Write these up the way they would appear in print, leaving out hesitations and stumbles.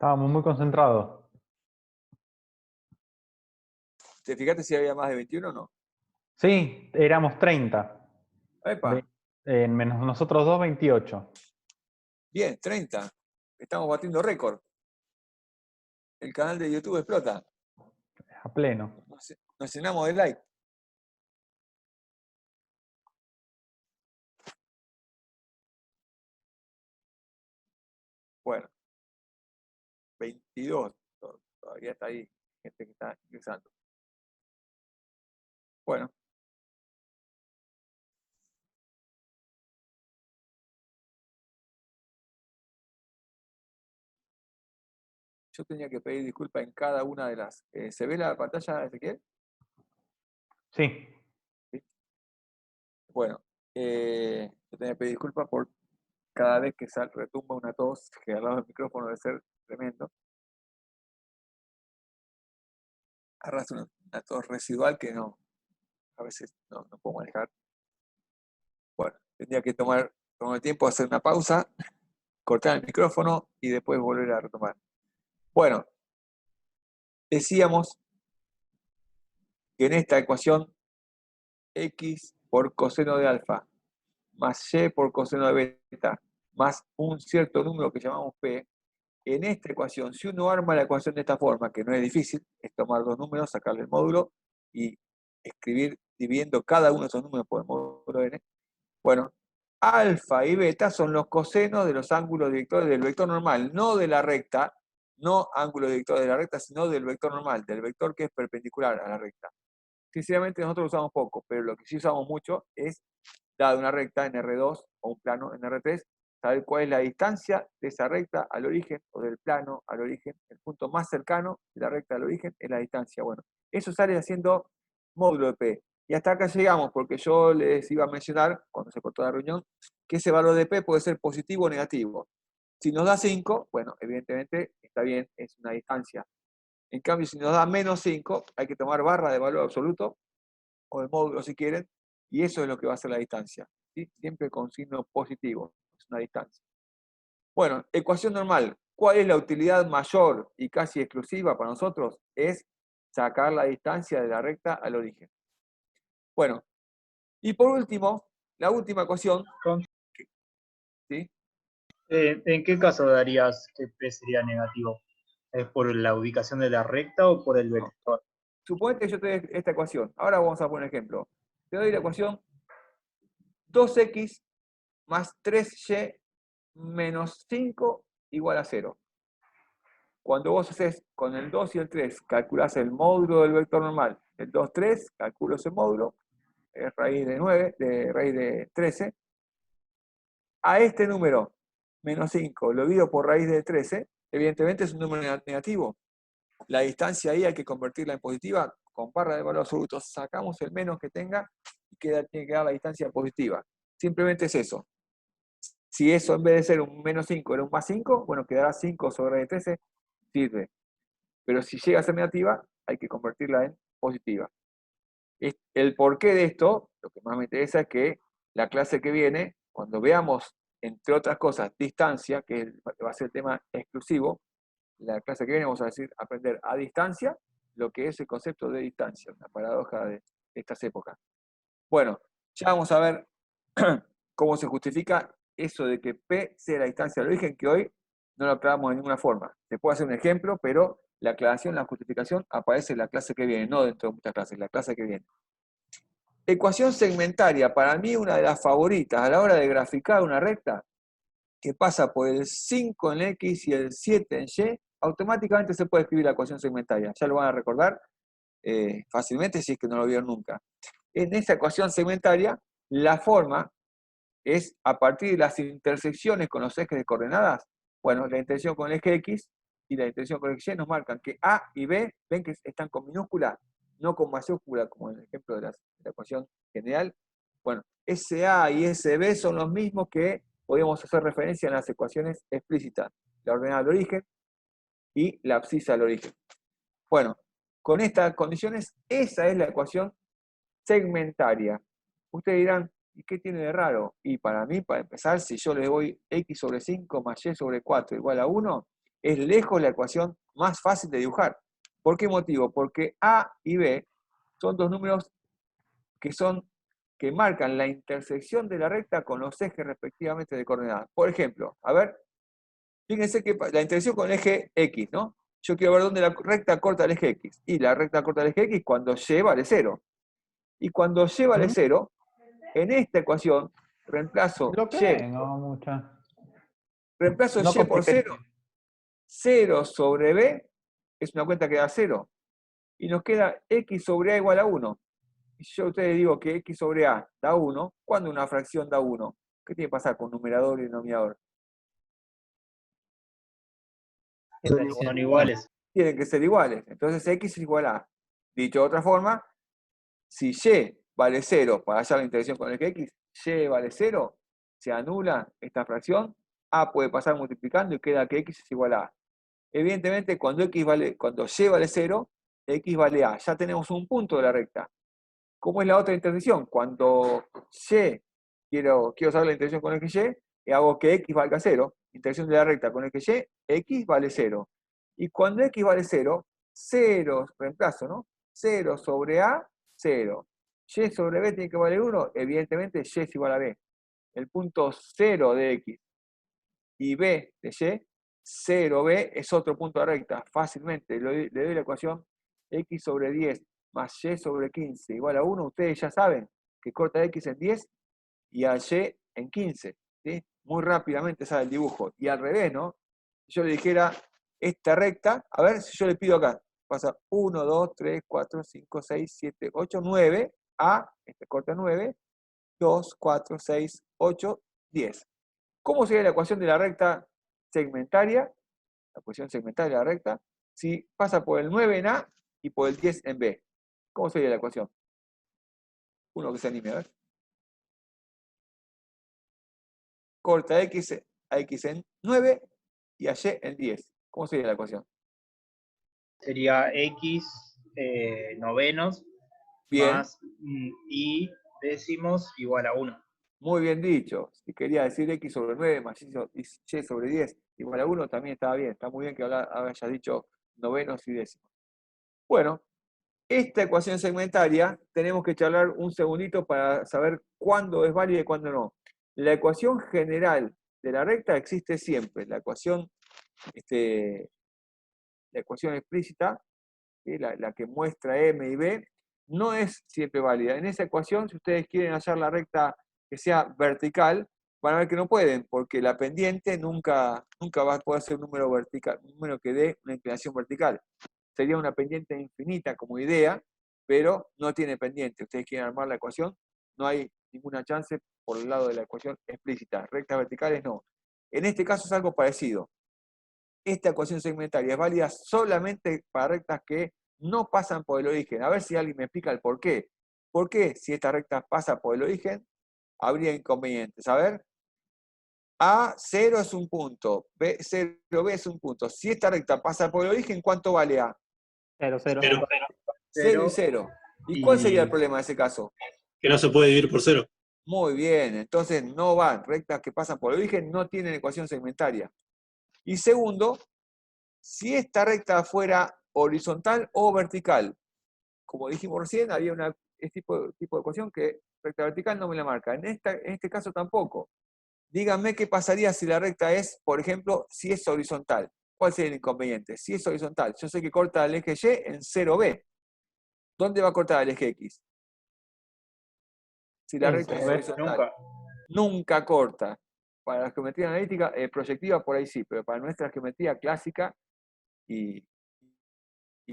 Estábamos muy concentrados. ¿Te fijaste si había más de 21 o no? Sí, éramos 30. ¡Epa! Menos nosotros dos, 28. Bien, 30. Estamos batiendo récord. El canal de YouTube explota. A pleno. Nos llenamos de like. Bueno, 22. Todavía está ahí gente que está ingresando. Bueno. Yo tenía que pedir disculpas en cada una de las... ¿Se ve la pantalla, Ezequiel? Sí. ¿Sí? Bueno, yo tenía que pedir disculpas por cada vez que retumba una tos, que al lado del micrófono debe ser tremendo. Arrastra una tos residual que no, a veces no puedo manejar. Bueno, tendría que tomar el tiempo, hacer una pausa, cortar el micrófono y después volver a retomar. Bueno, decíamos que en esta ecuación x por coseno de alfa más y por coseno de beta más un cierto número que llamamos p, en esta ecuación, si uno arma la ecuación de esta forma, que no es difícil, es tomar dos números, sacarle el módulo y escribir dividiendo cada uno de esos números por el módulo n. Bueno, alfa y beta son los cosenos de los ángulos directores del vector normal, no de la recta, no ángulos directores de la recta, sino del vector normal, del vector que es perpendicular a la recta. Sinceramente nosotros lo usamos poco, pero lo que sí usamos mucho es, dada una recta en R2 o un plano en R3, saber cuál es la distancia de esa recta al origen o del plano al origen. El punto más cercano de la recta al origen es la distancia. Bueno, eso sale haciendo módulo de P. Y hasta acá llegamos, porque yo les iba a mencionar, cuando se cortó la reunión, que ese valor de P puede ser positivo o negativo. Si nos da 5, bueno, evidentemente está bien, es una distancia. En cambio, si nos da menos 5, hay que tomar barra de valor absoluto, o de módulo si quieren, y eso es lo que va a ser la distancia. ¿Sí? Siempre con signo positivo, es una distancia. Bueno, ecuación normal. ¿Cuál es la utilidad mayor y casi exclusiva para nosotros? Es sacar la distancia de la recta al origen. Bueno, y por último, la última ecuación. ¿Sí? ¿En qué caso darías que P sería negativo? ¿Es por la ubicación de la recta o por el vector? Suponete que yo te doy esta ecuación. Ahora vamos a poner un ejemplo. Te doy la ecuación 2x más 3y menos 5 igual a 0. Cuando vos haces con el 2 y el 3, calculás el módulo del vector normal. El 2, 3, calculo ese módulo, es raíz de 9, de raíz de 13. A este número, menos 5, lo divido por raíz de 13, evidentemente es un número negativo. La distancia ahí hay que convertirla en positiva, con barra de valor absoluto sacamos el menos que tenga y tiene que quedar la distancia positiva. Simplemente es eso. Si eso en vez de ser un menos 5 era un más 5, bueno, quedará 5 sobre raíz de 13, sirve. Pero si llega a ser negativa, hay que convertirla en positiva. El porqué de esto, lo que más me interesa es que la clase que viene, cuando veamos, entre otras cosas, distancia, que va a ser el tema exclusivo, la clase que viene vamos a decir aprender a distancia lo que es el concepto de distancia, una paradoja de estas épocas. Bueno, ya vamos a ver cómo se justifica eso de que P sea la distancia del origen, que hoy no lo aclaramos de ninguna forma. Se puede hacer un ejemplo, pero la aclaración, la justificación aparece en la clase que viene, no dentro de muchas clases, la clase que viene. Ecuación segmentaria, para mí una de las favoritas a la hora de graficar una recta, que pasa por el 5 en X y el 7 en Y, automáticamente se puede escribir la ecuación segmentaria. Ya lo van a recordar fácilmente si es que no lo vieron nunca. En esta ecuación segmentaria, la forma es a partir de las intersecciones con los ejes de coordenadas. Bueno, la intersección con el eje X y la intersección con el eje Y nos marcan que A y B, ven que están con minúscula, no con mayúscula, como en el ejemplo de la ecuación general. Bueno, ese A y ese B son los mismos que podemos hacer referencia en las ecuaciones explícitas. La ordenada al origen y la abscisa al origen. Bueno, con estas condiciones, esa es la ecuación segmentaria. Ustedes dirán, ¿y qué tiene de raro? Y para mí, para empezar, si yo le doy x sobre 5 más y sobre 4 igual a 1, es lejos la ecuación más fácil de dibujar. ¿Por qué motivo? Porque A y B son dos números que marcan la intersección de la recta con los ejes respectivamente de coordenadas. Por ejemplo, a ver, fíjense que la intersección con el eje X, ¿no? Yo quiero ver dónde la recta corta el eje X. Y la recta corta el eje X cuando y vale 0. Y cuando y vale 0, en esta ecuación reemplazo Lo que y, no mucha. reemplazo No y por 0. compliqué. 0 sobre b es una cuenta que da 0. Y nos queda x sobre a igual a 1. Y si yo a ustedes digo que x sobre a da 1, ¿cuándo una fracción da 1? ¿Qué tiene que pasar con numerador y denominador? Son iguales. Tienen que ser iguales. Entonces x es igual a. Dicho de otra forma, si y vale 0 para hallar la intersección con el eje x, y vale 0, se anula esta fracción, a puede pasar multiplicando y queda que x es igual a a. Evidentemente, cuando y vale 0, x vale a. Ya tenemos un punto de la recta. ¿Cómo es la otra intersección? Cuando y quiero saber la intersección con el eje y hago que x valga 0, intersección de la recta con el eje y, x vale 0. Y cuando x vale 0, 0, reemplazo, ¿no? 0 sobre a, 0. Y sobre b tiene que valer 1, evidentemente y es igual a b. El punto 0 de x y b de y, 0b es otro punto de recta. Fácilmente le doy la ecuación x sobre 10 más y sobre 15 igual a 1. Ustedes ya saben que corta x en 10 y a y en 15. ¿Sí? Muy rápidamente sale el dibujo. Y al revés, ¿no? Si yo le dijera esta recta, a ver si yo le pido acá, pasa 1, 2, 3, 4, 5, 6, 7, 8, 9, a, este corta 9, 2, 4, 6, 8, 10. ¿Cómo sería la ecuación de la recta segmentaria? La ecuación segmentaria de la recta, si pasa por el 9 en A y por el 10 en B. ¿Cómo sería la ecuación? Uno que se anime, a ver. Corta X a X en 9 y a Y en 10. ¿Cómo sería la ecuación? Sería x novenos Bien, más y décimos igual a 1. muy bien dicho. Si quería decir X sobre 9 más Y sobre 10 igual a 1, también estaba bien. Está muy bien que hayas dicho novenos y décimos. Bueno, esta ecuación segmentaria tenemos que charlar un segundito para saber cuándo es válida y cuándo no. La ecuación general de la recta existe siempre. La ecuación explícita, ¿sí? la que muestra M y B, no es siempre válida. En esa ecuación, si ustedes quieren hallar la recta que sea vertical, van a ver que no pueden, porque la pendiente nunca va a poder ser un número vertical, un número que dé una inclinación vertical. Sería una pendiente infinita como idea, pero no tiene pendiente. Ustedes quieren armar la ecuación, no hay ninguna chance por el lado de la ecuación explícita. Rectas verticales no. En este caso es algo parecido. Esta ecuación segmentaria es válida solamente para rectas que no pasan por el origen. A ver si alguien me explica el por qué. ¿Por qué si esta recta pasa por el origen habría inconvenientes? A ver. A0 es un punto, B0B es un punto. Si esta recta pasa por el origen, ¿cuánto vale A? 0, 0. 0 y 0. ¿Y cuál sería el problema en ese caso? Que no se puede dividir por 0. Muy bien, entonces no van. Rectas que pasan por el origen no tienen ecuación segmentaria. Y segundo, si esta recta fuera horizontal o vertical, como dijimos recién, había este tipo de ecuación que recta vertical no me la marca. En este caso tampoco. Díganme qué pasaría si la recta es, por ejemplo, si es horizontal. ¿Cuál sería el inconveniente? Si es horizontal, yo sé que corta el eje Y en 0B. ¿Dónde va a cortar el eje X? Si la En recta es 0B. horizontal. Nunca corta. Para la geometría analítica, proyectiva por ahí sí, pero para nuestra geometría clásica y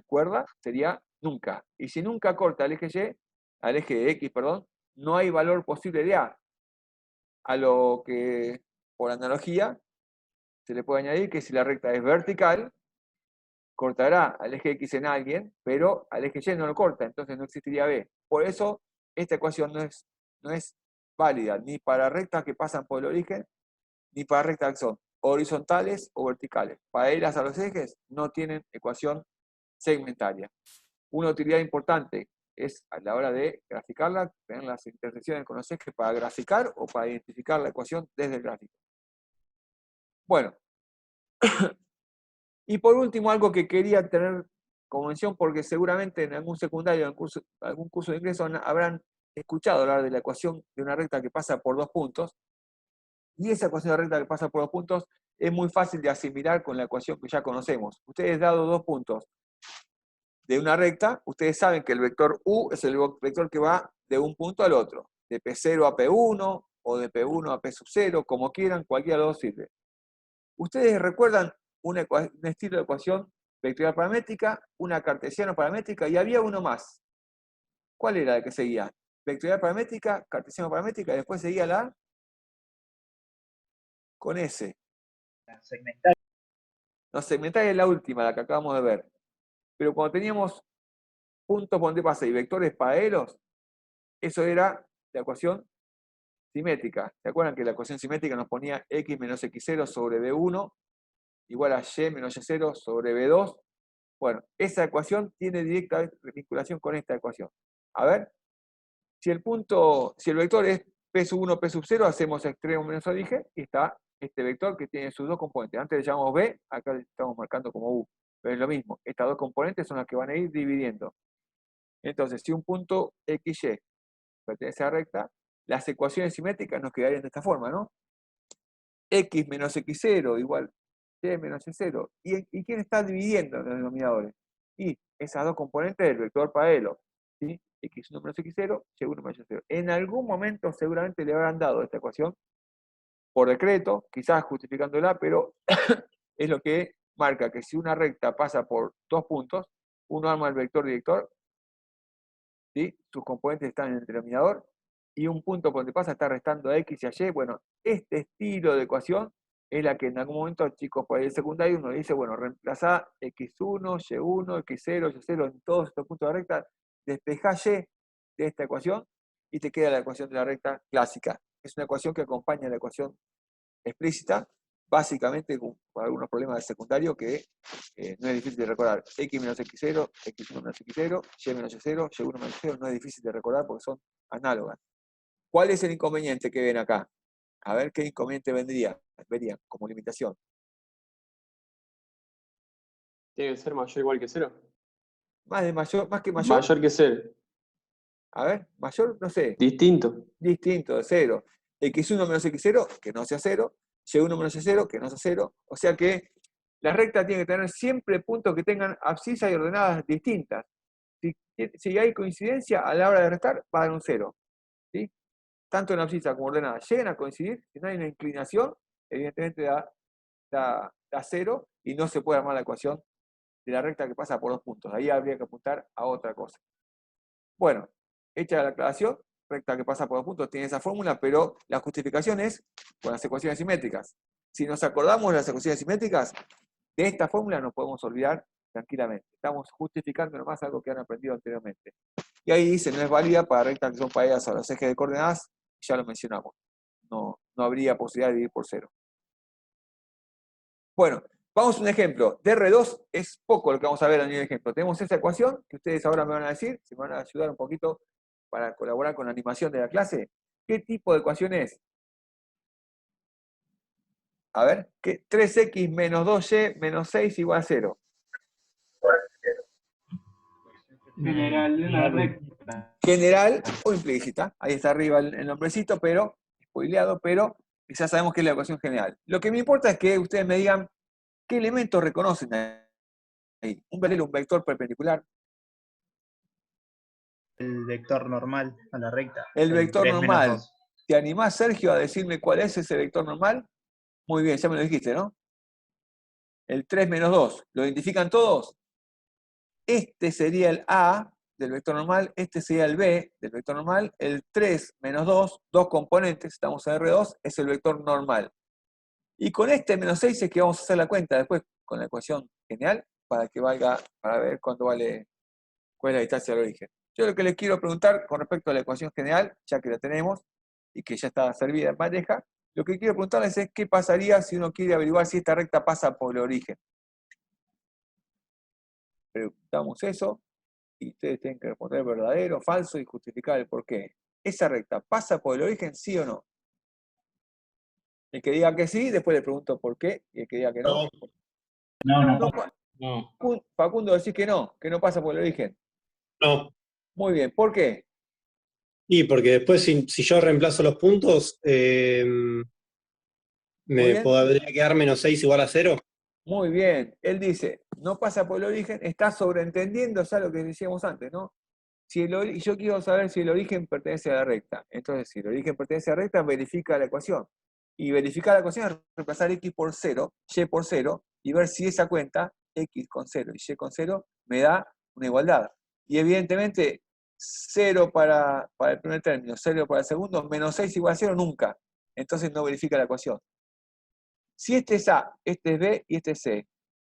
cuerda sería nunca. Y si nunca corta al eje Y, al eje X, perdón, no hay valor posible de A. A lo que, por analogía, se le puede añadir que si la recta es vertical, cortará al eje X en alguien, pero al eje Y no lo corta, entonces no existiría B. Por eso, esta ecuación no es válida ni para rectas que pasan por el origen, ni para rectas que son horizontales o verticales. Paralelas a los ejes no tienen ecuación segmentaria. Una utilidad importante es a la hora de graficarla, tener las intersecciones con los ejes para graficar o para identificar la ecuación desde el gráfico. Bueno, Y por último, algo que quería tener como mención, porque seguramente en algún secundario, en algún curso de ingreso, habrán escuchado hablar de la ecuación de una recta que pasa por 2 puntos. Y esa ecuación de recta que pasa por 2 puntos es muy fácil de asimilar con la ecuación que ya conocemos. Ustedes, dado 2 puntos de una recta, ustedes saben que el vector u es el vector que va de un punto al otro, de P0 a P1 o de P1 a P sub 0, como quieran, cualquiera de los dos sirve. Ustedes recuerdan un estilo de ecuación vectorial paramétrica, una cartesiana paramétrica y había uno más. ¿Cuál era el que seguía? Vectorial paramétrica, cartesiana paramétrica y después seguía la con S. La segmental. No, segmental es la última, la que acabamos de ver. Pero cuando teníamos puntos por donde pasa y vectores paralelos, eso era la ecuación simétrica. ¿Se acuerdan que la ecuación simétrica nos ponía x menos x0 sobre b1 igual a y menos y0 sobre b2? Bueno, esa ecuación tiene directa vinculación con esta ecuación. A ver, si el vector es p sub 1, p sub 0, hacemos extremo menos origen y está este vector que tiene sus dos componentes. Antes le llamamos b, acá le estamos marcando como u. Pero es lo mismo, estas dos componentes son las que van a ir dividiendo. Entonces, si un punto XY pertenece a la recta, las ecuaciones simétricas nos quedarían de esta forma, ¿no? X menos X0 igual Y menos Y0. ¿Y quién está dividiendo los denominadores? Y esas dos componentes del vector paralelo. ¿Sí? X1 menos X0, Y1 menos Y0. En algún momento seguramente le habrán dado esta ecuación por decreto, quizás justificándola, pero es lo que marca que si una recta pasa por 2 puntos, uno arma el vector director, ¿sí? Sus componentes están en el denominador, y un punto por donde pasa está restando a X y a Y. Bueno, este estilo de ecuación es la que en algún momento, chicos, por ahí el secundario, uno dice, bueno, reemplazá X1, Y1, X0, Y0 en todos estos puntos de la recta, despejá Y de esta ecuación y te queda la ecuación de la recta clásica. Es una ecuación que acompaña la ecuación explícita, básicamente con algunos problemas de secundario que no es difícil de recordar. X menos X0, X1 menos X0, Y menos Y0, Y1 menos Y0, no es difícil de recordar porque son análogas. ¿Cuál es el inconveniente que ven acá? A ver qué inconveniente verían como limitación. Tiene que ser mayor o igual que 0. Más que mayor. Mayor que 0. A ver, mayor, no sé. Distinto. Distinto de 0. X1 menos X0, que no sea 0. Y1 menos Y0, que no sea 0. O sea que la recta tiene que tener siempre puntos que tengan abscisas y ordenadas distintas. Si hay coincidencia, a la hora de restar, va a dar un 0. ¿Sí? Tanto en abscisa como ordenada llegan a coincidir. Si no hay una inclinación, evidentemente da 0 y no se puede armar la ecuación de la recta que pasa por 2 puntos. Ahí habría que apuntar a otra cosa. Bueno, hecha la aclaración, recta que pasa por 2 puntos tiene esa fórmula, pero la justificación es con las ecuaciones simétricas. Si nos acordamos de las ecuaciones simétricas, de esta fórmula nos podemos olvidar tranquilamente. Estamos justificando nomás algo que han aprendido anteriormente. Y ahí dice, no es válida para rectas que son paralelas a los ejes de coordenadas, ya lo mencionamos. No habría posibilidad de dividir por 0. Bueno, vamos a un ejemplo. De R2 es poco lo que vamos a ver a nivel de ejemplo. Tenemos esa ecuación que ustedes ahora me van a decir, se me van a ayudar un poquito para colaborar con la animación de la clase. ¿Qué tipo de ecuación es? A ver, 3x menos 2y menos 6 igual a 0. General de una recta. General o implícita. Ahí está arriba el nombrecito, pero spoileado, pero ya sabemos que es la ecuación general. Lo que me importa es que ustedes me digan qué elementos reconocen ahí. Un vector perpendicular. El vector normal a la recta. El vector 3 menos normal. 2. ¿Te animás, Sergio, a decirme cuál es ese vector normal? Muy bien, ya me lo dijiste, ¿no? El 3 menos 2. ¿Lo identifican todos? Este sería el A del vector normal, este sería el B del vector normal, el 3 menos 2, dos componentes, estamos en R2, es el vector normal. Y con este menos 6 es que vamos a hacer la cuenta después con la ecuación general para que valga, para ver cuánto vale, cuál es la distancia al origen. Yo lo que les quiero preguntar con respecto a la ecuación general, ya que la tenemos y que ya está servida en bandeja, lo que quiero preguntarles es qué pasaría si uno quiere averiguar si esta recta pasa por el origen. Preguntamos eso y ustedes tienen que responder verdadero, falso y justificar el porqué. ¿Esa recta pasa por el origen, sí o no? El que diga que sí, después le pregunto por qué, y el que diga que no, No. No, Facundo, decís que no pasa por el origen. no. Muy bien, ¿por qué? Y porque después, si yo reemplazo los puntos, Muy me bien. podría quedar -6 igual a 0. Muy bien. Él dice, no pasa por el origen, está sobreentendiendo ya lo que decíamos antes, ¿no? Y yo quiero saber si el origen pertenece a la recta. Entonces, si el origen pertenece a la recta, verifica la ecuación. Y verificar la ecuación es reemplazar x por 0, y por 0, y ver si esa cuenta, x con 0 y y con 0, me da una igualdad. Y evidentemente, 0 para el primer término, 0 para el segundo, -6 igual a 0 nunca. Entonces no verifica la ecuación. Si este es A, este es B y este es C,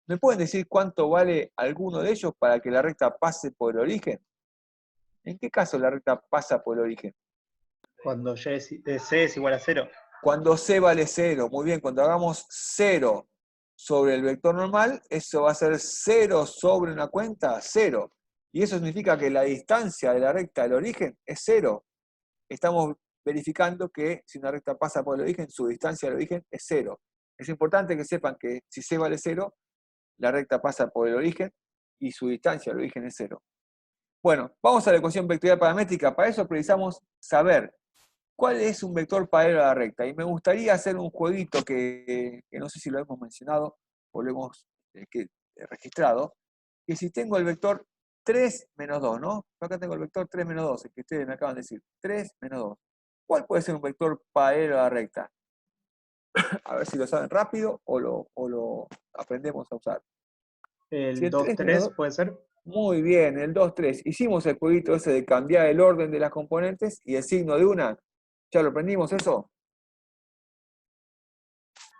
¿me pueden decir cuánto vale alguno de ellos para que la recta pase por el origen? ¿En qué caso la recta pasa por el origen? Cuando C es igual a 0. Cuando C vale 0. Muy bien, cuando hagamos 0 sobre el vector normal, eso va a ser 0 sobre una cuenta, 0. Y eso significa que la distancia de la recta del origen es 0. Estamos verificando que si una recta pasa por el origen, su distancia del origen es 0. Es importante que sepan que si C vale 0, la recta pasa por el origen y su distancia al origen es 0. Bueno, vamos a la ecuación vectorial paramétrica. Para eso precisamos saber cuál es un vector paralelo a la recta. Y me gustaría hacer un jueguito que no sé si lo hemos mencionado o lo hemos registrado, que si tengo el vector 3 menos 2, ¿no? Yo acá tengo el vector 3 menos 2, el que ustedes me acaban de decir, 3 menos 2. ¿Cuál puede ser un vector paralelo a la recta? A ver si lo saben rápido o lo aprendemos a usar. Si El el 3 menos 2-3 2, puede ser. muy bien, el 2, 3. Hicimos el jueguito ese de cambiar el orden de las componentes y el signo de una. ¿Ya lo aprendimos eso?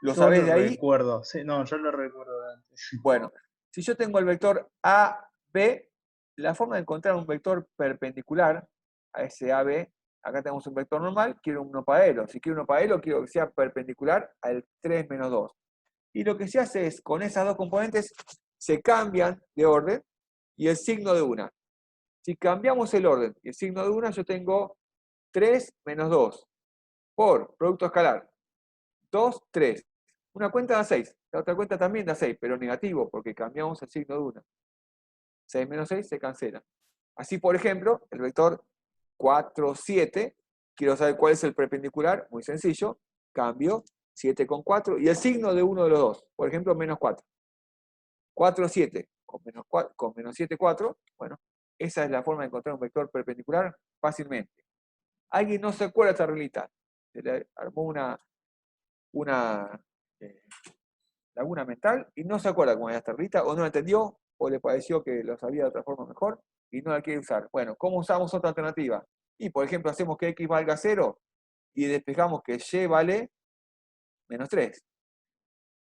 ¿Lo Yo sabés lo de ahí? recuerdo. Sí, no, yo lo recuerdo de antes. Bueno, si yo tengo el vector AB, la forma de encontrar un vector perpendicular a ese AB, acá tenemos un vector normal, quiero uno paralelo. Si quiero uno paralelo, quiero que sea perpendicular al 3 menos 2. Y lo que se hace es, con esas dos componentes, se cambian de orden y el signo de una. Si cambiamos el orden y el signo de una, yo tengo 3 menos 2 por producto escalar. 2, 3. Una cuenta da 6, la otra cuenta también da 6, pero negativo, porque cambiamos el signo de una. 6 menos 6 se cancela. Así, por ejemplo, el vector 4, 7, quiero saber cuál es el perpendicular, muy sencillo, cambio 7 con 4, y el signo de uno de los dos, por ejemplo, menos 4. 4, 7, con menos 7, 4, bueno, esa es la forma de encontrar un vector perpendicular fácilmente. ¿Alguien no se acuerda de esta reglita? Se le armó una laguna mental y no se acuerda cómo era esta reglita, o no la entendió, o le pareció que lo sabía de otra forma mejor y no la quiere usar. Bueno, ¿cómo usamos otra alternativa? Y por ejemplo, hacemos que x valga 0 y despejamos que y vale menos 3.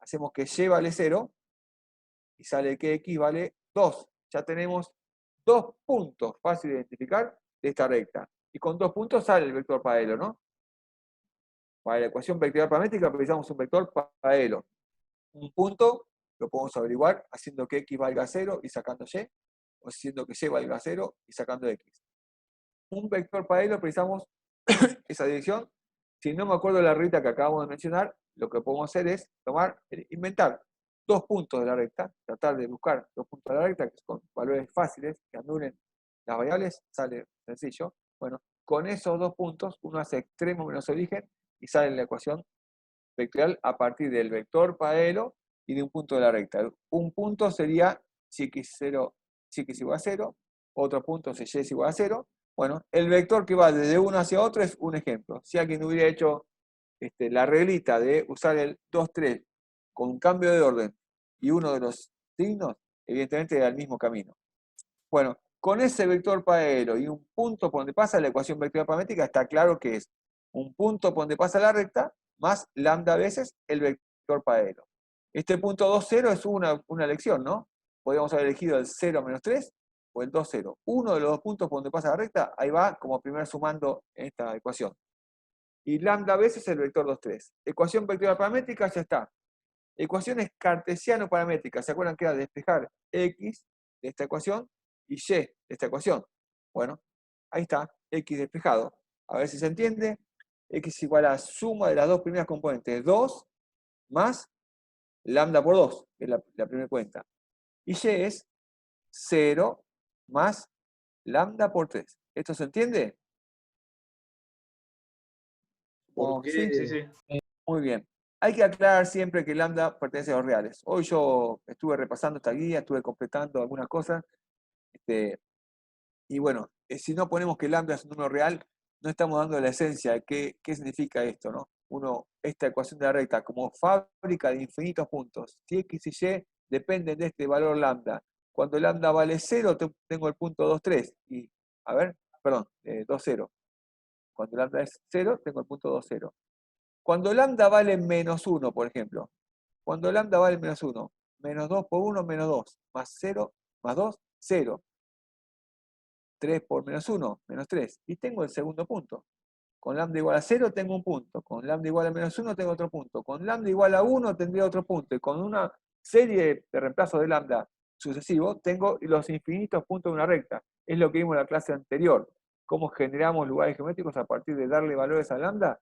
Hacemos que y vale 0 y sale que x vale 2. Ya tenemos 2 puntos fácil de identificar de esta recta. Y con 2 puntos sale el vector paralelo, ¿no? Para la ecuación vectorial paramétrica precisamos un vector paralelo. Un punto lo podemos averiguar haciendo que x valga 0 y sacando y, o haciendo que y valga 0 y sacando x. Un vector paralelo precisamos esa dirección. Si no me acuerdo de la recta que acabamos de mencionar, lo que podemos hacer es inventar 2 puntos de la recta, tratar de buscar 2 puntos de la recta que con valores fáciles, que anulen las variables, sale sencillo. Bueno, con esos 2 puntos uno hace extremo menos origen y sale la ecuación vectorial a partir del vector paralelo y de un punto de la recta. Un punto sería si x es igual a 0, otro punto si y es igual a 0. Bueno, el vector que va desde uno hacia otro es un ejemplo. Si alguien hubiera hecho la reglita de usar el 2, 3 con un cambio de orden y uno de los signos, evidentemente era el mismo camino. Bueno, con ese vector paralelo y un punto por donde pasa la ecuación vectorial paramétrica, está claro que es un punto por donde pasa la recta más lambda veces el vector paralelo. Este punto 2, 0 es una elección, ¿no? Podríamos haber elegido el 0 menos 3 o el 2, 0. Uno de los dos puntos por donde pasa la recta, ahí va como primer sumando en esta ecuación. Y lambda veces el vector 2, 3. Ecuación vectorial paramétrica, ya está. Ecuaciones cartesiano-paramétricas, ¿se acuerdan que era despejar x de esta ecuación y y de esta ecuación? Bueno, ahí está, x despejado. A ver si se entiende. X igual a suma de las dos primeras componentes, 2 más lambda por 2. es la primera cuenta. Y y es 0 más lambda por 3. ¿Esto se entiende? Supongo que sí. Sí, sí. Muy bien. Hay que aclarar siempre que lambda pertenece a los reales. Hoy yo estuve repasando esta guía, estuve completando algunas cosas. Y bueno, si no ponemos que lambda es un número real, no estamos dando la esencia de qué significa esto, ¿no? Esta ecuación de la recta como fábrica de infinitos puntos. Si x y y dependen de este valor lambda. Cuando lambda vale 0, tengo el punto 2, 3. Y, a ver, perdón, 2, 0. Cuando lambda es 0, tengo el punto 2, 0. Cuando lambda vale menos 1, por ejemplo. Cuando lambda vale menos 1. Menos 2 por 1, menos 2. Más 0, más 2, 0. 3 por menos 1, menos 3. Y tengo el segundo punto. Con lambda igual a 0 tengo un punto. Con lambda igual a menos 1 tengo otro punto. Con lambda igual a 1 tendría otro punto. Y con una serie de reemplazos de lambda sucesivos tengo los infinitos puntos de una recta. Es lo que vimos en la clase anterior. Cómo generamos lugares geométricos a partir de darle valores a lambda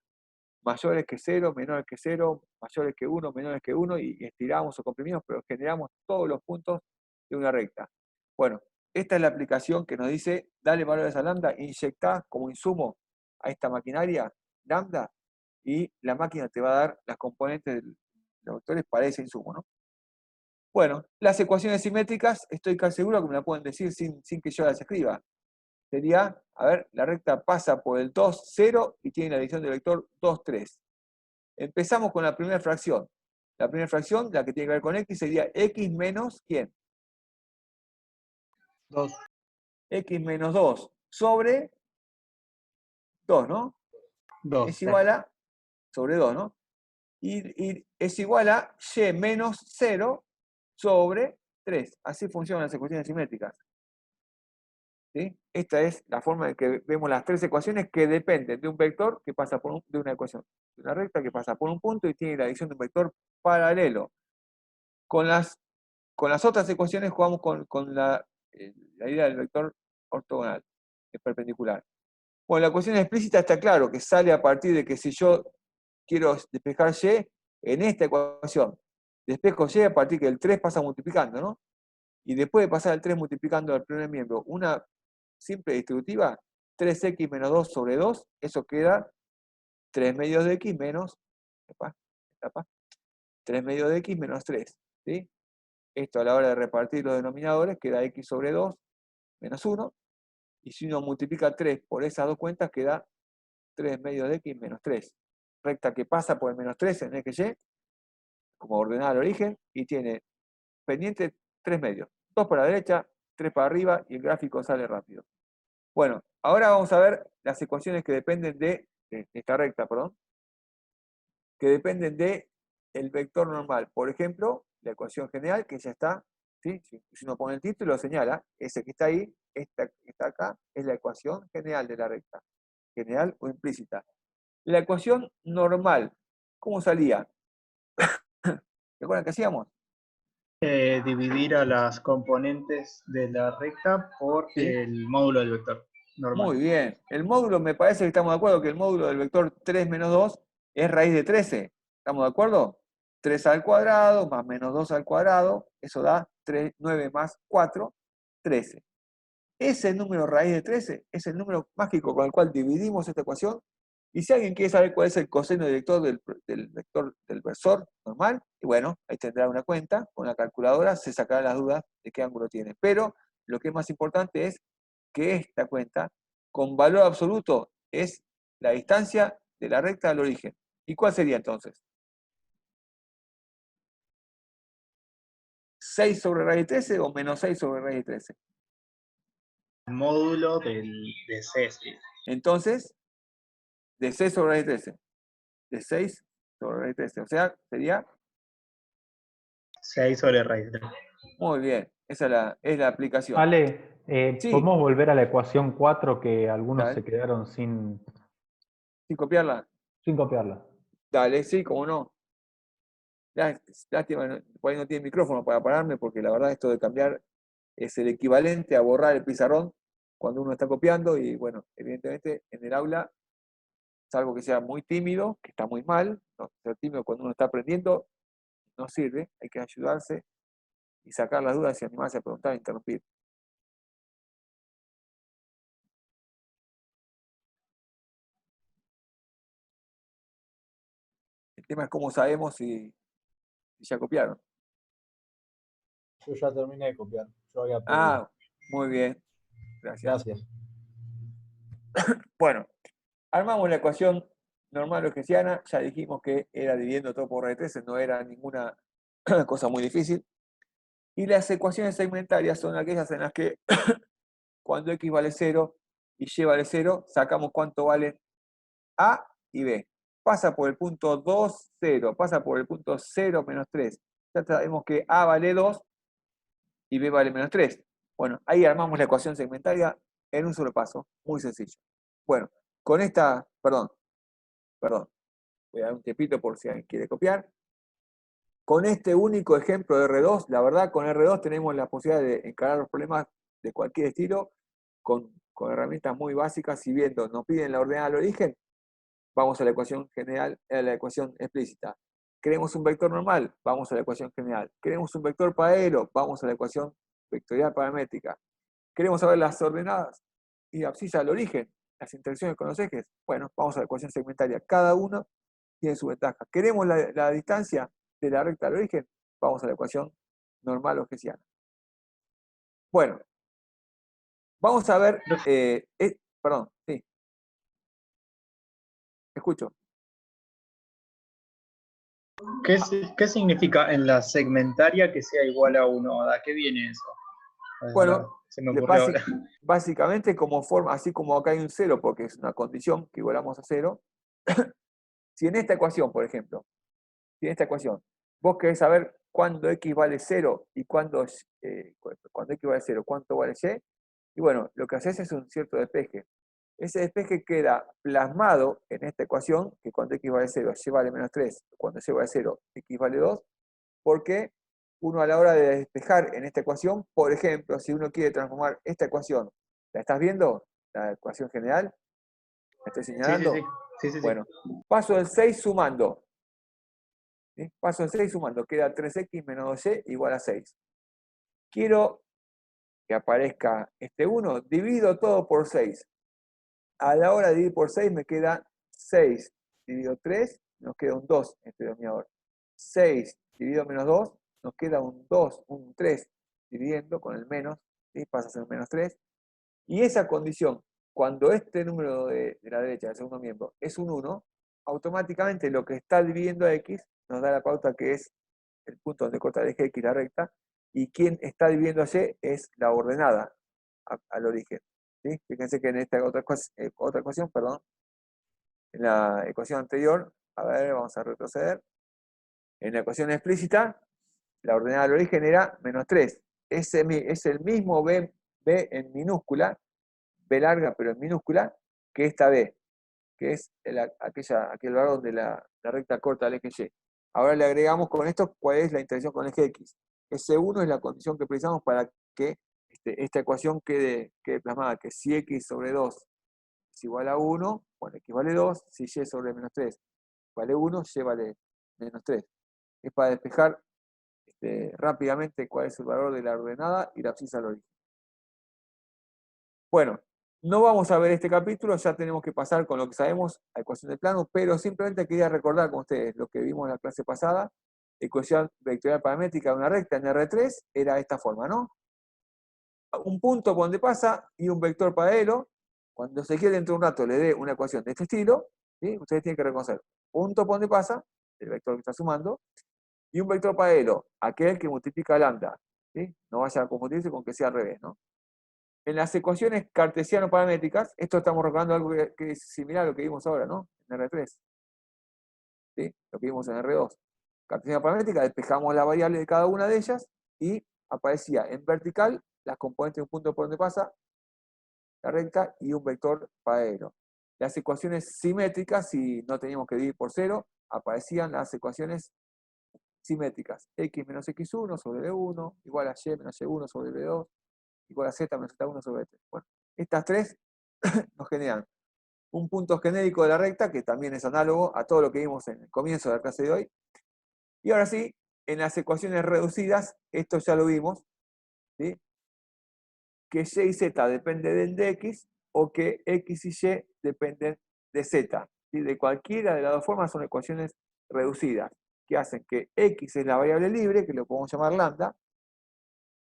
mayores que 0, menores que 0, mayores que 1, menores que 1, y estiramos o comprimimos, pero generamos todos los puntos de una recta. Bueno, esta es la aplicación que nos dice, dale valores a lambda, inyectá como insumo a esta maquinaria lambda, y la máquina te va a dar las componentes de los vectores para ese insumo, ¿no? Bueno, las ecuaciones simétricas, estoy casi seguro que me la pueden decir sin que yo las escriba. Sería, a ver, la recta pasa por el 2, 0 y tiene la dirección del vector 2, 3. Empezamos con la primera fracción. La primera fracción, la que tiene que ver con x, sería x menos, ¿quién? 2. X menos 2 sobre 2, ¿no? 2. Es igual a, sobre 2, ¿no? Y es igual a y menos 0 sobre 3. Así funcionan las ecuaciones simétricas. ¿Sí? Esta es la forma en que vemos las tres ecuaciones que dependen de un vector que pasa por de una ecuación, de una recta que pasa por un punto y tiene la dirección de un vector paralelo. Con las otras ecuaciones jugamos con la idea del vector ortogonal, es perpendicular. Bueno, la ecuación explícita está claro que sale a partir de que si yo quiero despejar y, en esta ecuación despejo y a partir que el 3 pasa multiplicando, ¿no? Y después de pasar el 3 multiplicando al primer miembro, una simple distributiva, 3x menos 2 sobre 2, eso queda 3 medios de x menos, 3 medios de x menos 3, ¿sí? Esto a la hora de repartir los denominadores queda x sobre 2 menos 1, y si uno multiplica 3 por esas dos cuentas queda 3 medios de x menos 3. Recta que pasa por el menos 3 en x y, como ordenada al origen, y tiene pendiente 3 medios. 2 para la derecha, 3 para arriba, y el gráfico sale rápido. Bueno, ahora vamos a ver las ecuaciones que dependen de esta recta, perdón, que dependen de el vector normal. Por ejemplo, la ecuación general, que ya está, ¿sí? Si uno pone el título, lo señala, ese que está ahí, esta que está acá, es la ecuación general de la recta, general o implícita. La ecuación normal, ¿cómo salía? ¿Se acuerdan qué hacíamos? Dividir a las componentes de la recta por ¿Sí? el módulo del vector normal. Muy bien. El módulo, me parece que estamos de acuerdo que el módulo del vector 3 menos 2 es raíz de 13. ¿Estamos de acuerdo? 3 al cuadrado más menos 2 al cuadrado, eso da 9 más 4, 13. Ese número raíz de 13 es el número mágico con el cual dividimos esta ecuación. Y si alguien quiere saber cuál es el coseno director del vector del versor normal, y bueno, ahí tendrá una cuenta, con la calculadora se sacará las dudas de qué ángulo tiene. Pero lo que es más importante es que esta cuenta, con valor absoluto, es la distancia de la recta al origen. ¿Y cuál sería entonces? 6 sobre raíz de 13 o menos 6 sobre raíz de 13. El módulo de C, sí. Entonces, de 6 sobre raíz de 13. De 6 sobre raíz de 13. O sea, sería... 6 sobre raíz de 3. Muy bien, esa es la aplicación. Ale, Sí. ¿podemos volver a la ecuación 4 que algunos Dale. se quedaron sin copiarla? sin copiarla? Dale, sí, cómo no. Lástima, por ahí no tiene micrófono para pararme, porque la verdad esto de cambiar es el equivalente a borrar el pizarrón cuando uno está copiando, y bueno, evidentemente en el aula, salvo que sea muy tímido, que está muy mal, no, ser tímido cuando uno está aprendiendo, no sirve, hay que ayudarse y sacar las dudas y animarse a preguntar e interrumpir. El tema es cómo sabemos si ya copiaron. Yo ya terminé de copiar. Yo había pedido. Ah, muy bien. Gracias. Gracias. Bueno, armamos la ecuación normal lorentziana. Ya dijimos que era dividiendo todo por R13, no era ninguna cosa muy difícil. Y las ecuaciones segmentarias son aquellas en las que cuando x vale 0 y y vale 0, sacamos cuánto valen A y B. Pasa por el punto 2, 0, pasa por el punto 0, menos 3. Ya sabemos que A vale 2 y B vale menos 3. Bueno, ahí armamos la ecuación segmentaria en un solo paso, muy sencillo. Bueno, con esta, perdón, voy a dar un tiempito por si alguien quiere copiar. Con este único ejemplo de R2, la verdad, con R2 tenemos la posibilidad de encarar los problemas de cualquier estilo con herramientas muy básicas. Si bien nos piden la ordenada al origen, vamos a la ecuación general, a la ecuación explícita. Queremos un vector normal, vamos a la ecuación general. Queremos un vector paralelo, vamos a la ecuación vectorial paramétrica. Queremos saber las ordenadas y abscisa al origen, las interacciones con los ejes. Bueno, vamos a la ecuación segmentaria. Cada uno tiene su ventaja. Queremos la distancia de la recta al origen, vamos a la ecuación normal lorentziana. Bueno, vamos a ver, perdón, sí. Escucho. ¿Qué significa en la segmentaria que sea igual a 1? ¿A qué viene eso? Bueno, se me ocurrió ahora. básicamente como forma, así como acá hay un 0, porque es una condición que igualamos a 0, si en esta ecuación, por ejemplo, si en esta ecuación vos querés saber cuándo x vale 0 y cuándo x vale 0, cuánto vale y, y bueno, lo que haces es un cierto despeje. Ese despeje queda plasmado en esta ecuación, que cuando x vale 0, y vale menos 3, cuando y vale 0, x vale 2, porque uno a la hora de despejar en esta ecuación, por ejemplo, si uno quiere transformar esta ecuación, ¿la estás viendo? La ecuación general, ¿la estoy señalando? Sí. Bueno, paso el 6 sumando. ¿Sí? Paso el 6 sumando, queda 3x menos 2y igual a 6. Quiero que aparezca este 1, divido todo por 6. A la hora de dividir por 6 me queda 6 dividido 3, nos queda un 2 en este denominador. 6 dividido menos 2, nos queda un 2, un 3, dividiendo con el menos, ¿sí? Pasa a ser menos 3. Y esa condición, cuando este número de la derecha, del segundo miembro, es un 1, automáticamente lo que está dividiendo a x nos da la pauta que es el punto donde corta el eje x la recta, y quien está dividiendo a y es la ordenada al origen. ¿Sí? Fíjense que en esta otra ecuación, perdón, en la ecuación anterior, a ver, vamos a retroceder. En la ecuación explícita, la ordenada al origen era menos 3. Es el mismo b en minúscula, b larga pero en minúscula, que esta b, que es aquel lugar donde la recta corta el eje y. Ahora le agregamos con esto cuál es la interacción con el eje x. Ese 1 es la condición que precisamos para que esta ecuación quede plasmada, que si x sobre 2 es igual a 1, bueno, x vale 2, si y sobre menos 3 vale 1, y vale menos 3. Es para despejar rápidamente cuál es el valor de la ordenada y la abscisa al origen. Bueno, no vamos a ver este capítulo, ya tenemos que pasar con lo que sabemos a ecuación de plano, pero simplemente quería recordar con ustedes lo que vimos en la clase pasada. Ecuación vectorial paramétrica de una recta en R3 era de esta forma, ¿no? Un punto por donde pasa y un vector paralelo. Cuando se quiere dentro de un rato le dé una ecuación de este estilo, ¿sí? Ustedes tienen que reconocer punto por donde pasa, el vector que está sumando, y un vector paralelo, aquel que multiplica lambda. ¿Sí? No vaya a confundirse con que sea al revés, ¿no? En las ecuaciones cartesiano-paramétricas, esto estamos recordando algo que es similar a lo que vimos ahora, ¿no? En R3. ¿Sí? Lo que vimos en R2. Cartesiano-paramétrica, despejamos la variable de cada una de ellas y aparecía en vertical las componentes de un punto por donde pasa la recta y un vector paralelo. Las ecuaciones simétricas, si no teníamos que dividir por 0, aparecían las ecuaciones simétricas. X menos x1 sobre b1 igual a y menos y1 sobre b2 igual a z menos z1 sobre b3. Bueno, estas tres nos generan un punto genérico de la recta, que también es análogo a todo lo que vimos en el comienzo de la clase de hoy. Y ahora sí, en las ecuaciones reducidas, esto ya lo vimos, ¿sí? Que y y z dependen del de x, o que x y y dependen de z. ¿Sí? De cualquiera de las dos formas son ecuaciones reducidas, que hacen que x es la variable libre, que lo podemos llamar lambda,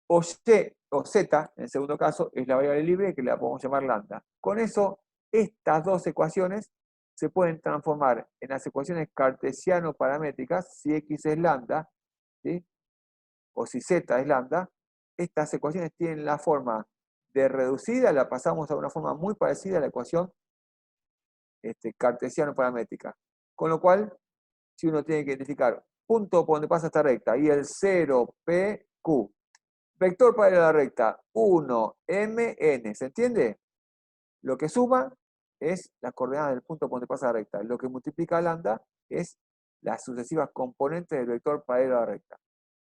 o y o z, en el segundo caso, es la variable libre, que la podemos llamar lambda. Con eso, estas dos ecuaciones se pueden transformar en las ecuaciones cartesiano-paramétricas, si x es lambda, ¿sí? O si z es lambda. Estas ecuaciones tienen la forma de reducida, la pasamos a una forma muy parecida a la ecuación cartesiano-paramétrica. Con lo cual, si uno tiene que identificar punto por donde pasa esta recta y el 0PQ, vector paralelo a la recta 1MN, ¿se entiende? Lo que suma es las coordenadas del punto por donde pasa la recta. Lo que multiplica lambda es las sucesivas componentes del vector paralelo a la recta.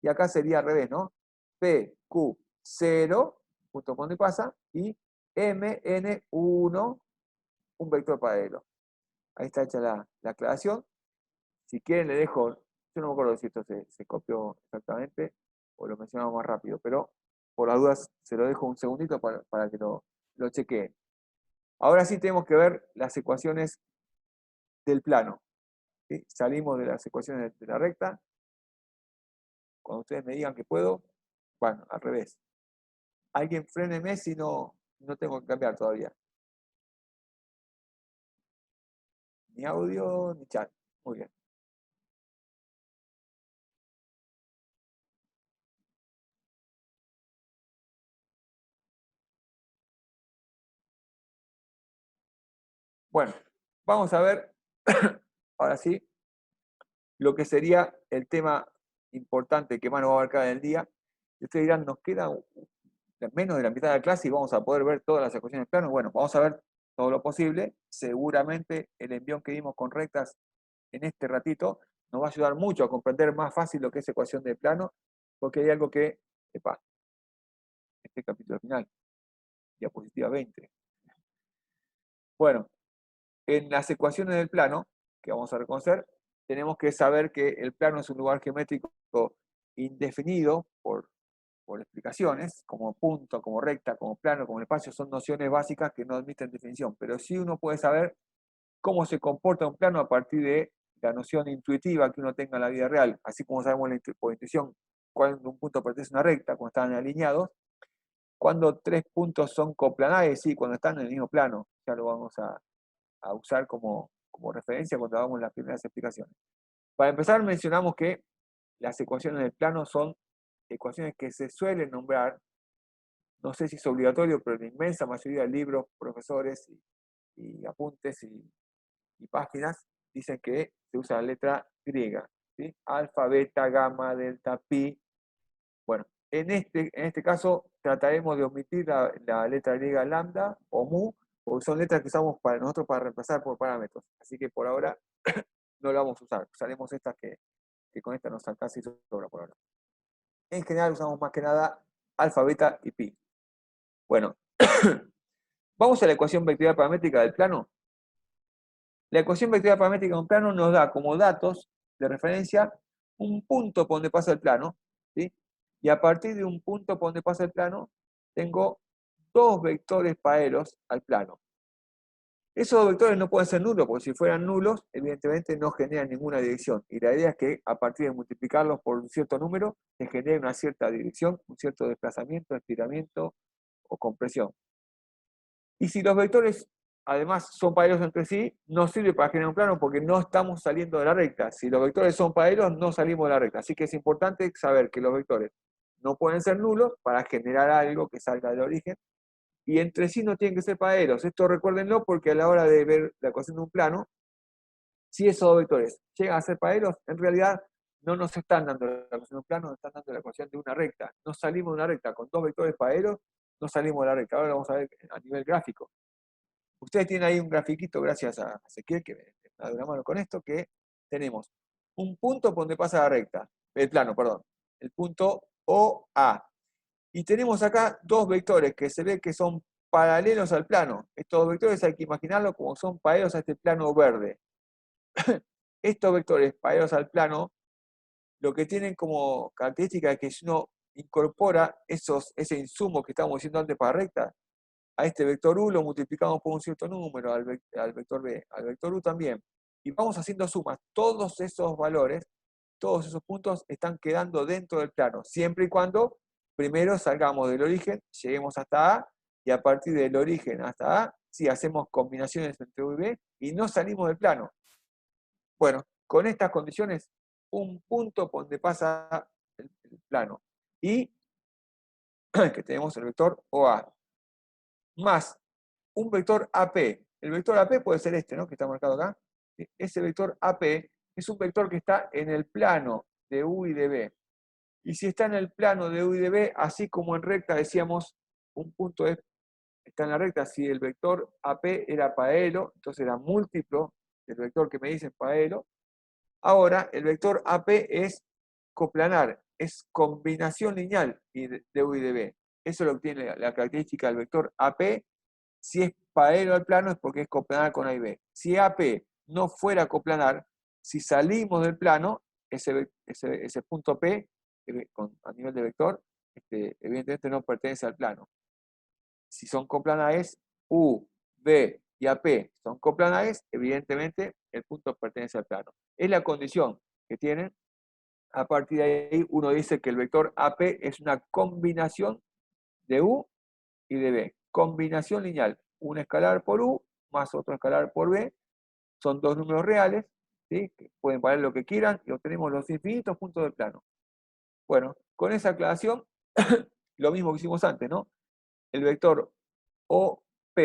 Y acá sería al revés, ¿no? PQ0, punto por donde pasa, y MN1, un vector paralelo. Ahí está hecha la aclaración. Si quieren le dejo, yo no me acuerdo si esto se copió exactamente o lo mencionamos más rápido, pero por las dudas se lo dejo un segundito para que lo chequeen. Ahora sí tenemos que ver las ecuaciones del plano. ¿Sí? Salimos de las ecuaciones de la recta. Cuando ustedes me digan que puedo, bueno, al revés. Alguien fréneme si no tengo que cambiar todavía. Ni audio, ni chat. Muy bien. Bueno, vamos a ver, ahora sí, lo que sería el tema importante que más nos va a abarcar en el día. Ustedes dirán, nos queda menos de la mitad de la clase y vamos a poder ver todas las ecuaciones del plano. Bueno, vamos a ver todo lo posible. Seguramente el envión que dimos con rectas en este ratito nos va a ayudar mucho a comprender más fácil lo que es ecuación de plano, porque hay algo que, este capítulo final, diapositiva 20. Bueno, en las ecuaciones del plano, que vamos a reconocer, tenemos que saber que el plano es un lugar geométrico indefinido por explicaciones, como punto, como recta, como plano, como espacio, son nociones básicas que no admiten definición, pero sí uno puede saber cómo se comporta un plano a partir de la noción intuitiva que uno tenga en la vida real, así como sabemos por intuición cuando un punto pertenece a una recta, cuando están alineados, cuando tres puntos son coplanares, sí, cuando están en el mismo plano, ya lo vamos a usar como referencia cuando hagamos las primeras explicaciones. Para empezar, mencionamos que las ecuaciones del plano son ecuaciones que se suelen nombrar, no sé si es obligatorio, pero en la inmensa mayoría de libros, profesores y apuntes y páginas dicen que se usa la letra griega, ¿sí? Alfa, beta, gamma, delta, pi. Bueno, en este caso trataremos de omitir la letra griega lambda o mu, porque son letras que usamos nosotros para reemplazar por parámetros. Así que por ahora no la vamos a usar. Usaremos estas que con esta nos alcanza y sobra por ahora. En general usamos más que nada alfa, beta y pi. Bueno, vamos a la ecuación vectorial paramétrica del plano. La ecuación vectorial paramétrica de un plano nos da como datos de referencia un punto por donde pasa el plano, ¿sí? Y a partir de un punto por donde pasa el plano, tengo dos vectores paralelos al plano. Esos vectores no pueden ser nulos, porque si fueran nulos, evidentemente no generan ninguna dirección. Y la idea es que a partir de multiplicarlos por un cierto número, se genere una cierta dirección, un cierto desplazamiento, estiramiento o compresión. Y si los vectores además son paralelos entre sí, no sirve para generar un plano porque no estamos saliendo de la recta. Si los vectores son paralelos, no salimos de la recta. Así que es importante saber que los vectores no pueden ser nulos para generar algo que salga del origen, y entre sí no tienen que ser paralelos. Esto recuérdenlo porque a la hora de ver la ecuación de un plano, si esos dos vectores llegan a ser paralelos, en realidad no nos están dando la ecuación de un plano, nos están dando la ecuación de una recta. No salimos de una recta con dos vectores paralelos, no salimos de la recta. Ahora lo vamos a ver a nivel gráfico. Ustedes tienen ahí un grafiquito, gracias a Ezequiel, que me da una mano con esto, que tenemos un punto por donde pasa la recta, el plano, perdón, el punto OA. Y tenemos acá dos vectores que se ve que son paralelos al plano. Estos vectores hay que imaginarlo como son paralelos a este plano verde. Estos vectores paralelos al plano lo que tienen como característica es que si uno incorpora ese insumo que estábamos diciendo antes para recta, a este vector U lo multiplicamos por un cierto número, al vector B, al vector U también. Y vamos haciendo sumas. Todos esos valores, todos esos puntos están quedando dentro del plano, siempre y cuando primero salgamos del origen, lleguemos hasta A, y a partir del origen hasta A, sí, hacemos combinaciones entre U y B, y no salimos del plano. Bueno, con estas condiciones, un punto por donde pasa el plano, y que tenemos el vector OA, más un vector AP. El vector AP puede ser este, ¿no? Que está marcado acá. Ese vector AP es un vector que está en el plano de U y de B. Y si está en el plano de U y de B, así como en recta decíamos, un punto está en la recta, si el vector AP era paralelo, entonces era múltiplo del vector que me dicen paralelo. Ahora, el vector AP es coplanar, es combinación lineal de U y de B. Eso es lo que tiene la característica del vector AP. Si es paralelo al plano es porque es coplanar con A y B. Si AP no fuera coplanar, si salimos del plano, ese punto P, a nivel de vector, evidentemente no pertenece al plano. Si son coplanares, U, B y AP son coplanares, evidentemente el punto pertenece al plano. Es la condición que tienen. A partir de ahí uno dice que el vector AP es una combinación de U y de B. Combinación lineal. Un escalar por U más otro escalar por B. Son dos números reales, ¿sí? Que pueden valer lo que quieran y obtenemos los infinitos puntos del plano. Bueno, con esa aclaración, lo mismo que hicimos antes, ¿no? El vector OP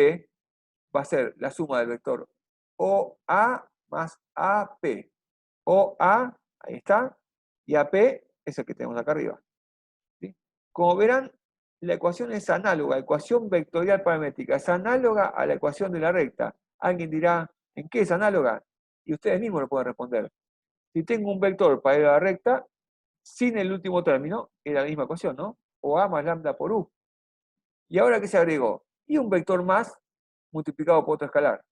va a ser la suma del vector OA más AP. OA, ahí está, y AP es el que tenemos acá arriba. ¿Sí? Como verán, la ecuación es análoga, ecuación vectorial paramétrica, es análoga a la ecuación de la recta. Alguien dirá, ¿en qué es análoga? Y ustedes mismos lo pueden responder. Si tengo un vector para ir a la recta, sin el último término, es la misma ecuación, ¿no? OA más lambda por U. ¿Y ahora qué se agregó? Y un vector más multiplicado por otro escalar.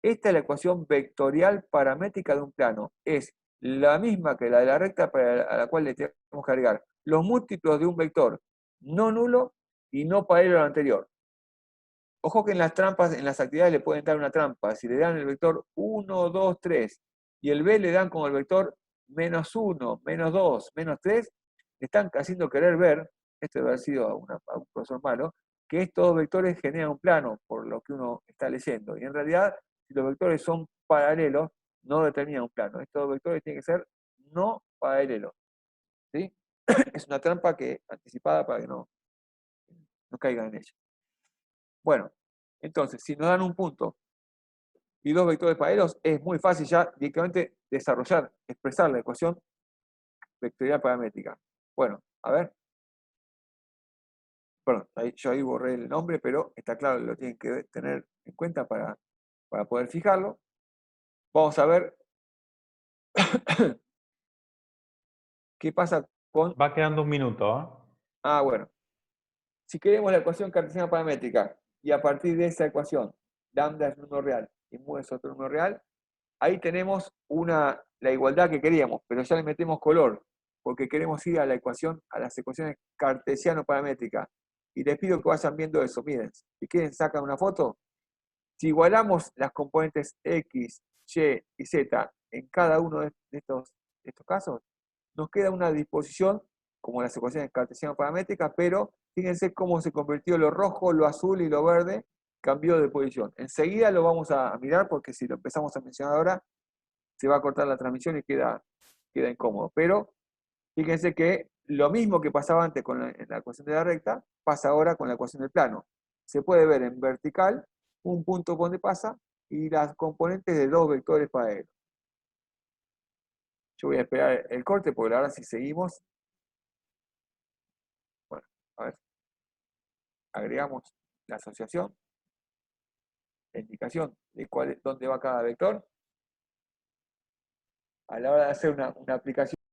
Esta es la ecuación vectorial paramétrica de un plano. Es la misma que la de la recta a la cual le tenemos que agregar los múltiplos de un vector no nulo y no paralelo al anterior. Ojo que en las trampas, en las actividades le pueden dar una trampa. Si le dan el vector 1, 2, 3 y el B le dan como el vector menos 1, menos 2, menos 3, están haciendo querer ver, esto debe haber sido a un profesor malo, que estos vectores generan un plano, por lo que uno está leyendo. Y en realidad, si los vectores son paralelos, no determinan un plano. Estos vectores tienen que ser no paralelos. ¿Sí? Es una trampa anticipada para que no caigan en ella. Bueno, entonces, si nos dan un punto y dos vectores paralelos, es muy fácil ya directamente desarrollar, expresar la ecuación vectorial paramétrica. Bueno, a ver. Perdón, yo ahí borré el nombre, pero está claro que lo tienen que tener en cuenta para poder fijarlo. Vamos a ver qué pasa con... Va quedando un minuto, ¿eh? Ah, bueno. Si queremos la ecuación cartesiana paramétrica y a partir de esa ecuación, lambda es un número real y mu es otro número real, ahí tenemos la igualdad que queríamos, pero ya le metemos color, porque queremos ir a las ecuaciones cartesiano-paramétricas. Y les pido que vayan viendo eso. Miren, si quieren sacan una foto. Si igualamos las componentes X, Y y Z en cada uno de estos casos, nos queda una disposición como las ecuaciones cartesiano-paramétricas, pero fíjense cómo se convirtió lo rojo, lo azul y lo verde, cambió de posición. Enseguida lo vamos a mirar porque si lo empezamos a mencionar ahora, se va a cortar la transmisión y queda incómodo. Pero fíjense que lo mismo que pasaba antes en la ecuación de la recta, pasa ahora con la ecuación del plano. Se puede ver en vertical un punto por donde pasa y las componentes de dos vectores paralelos. Yo voy a esperar el corte porque ahora si seguimos, bueno, a ver, agregamos la asociación, la indicación de dónde va cada vector. A la hora de hacer una aplicación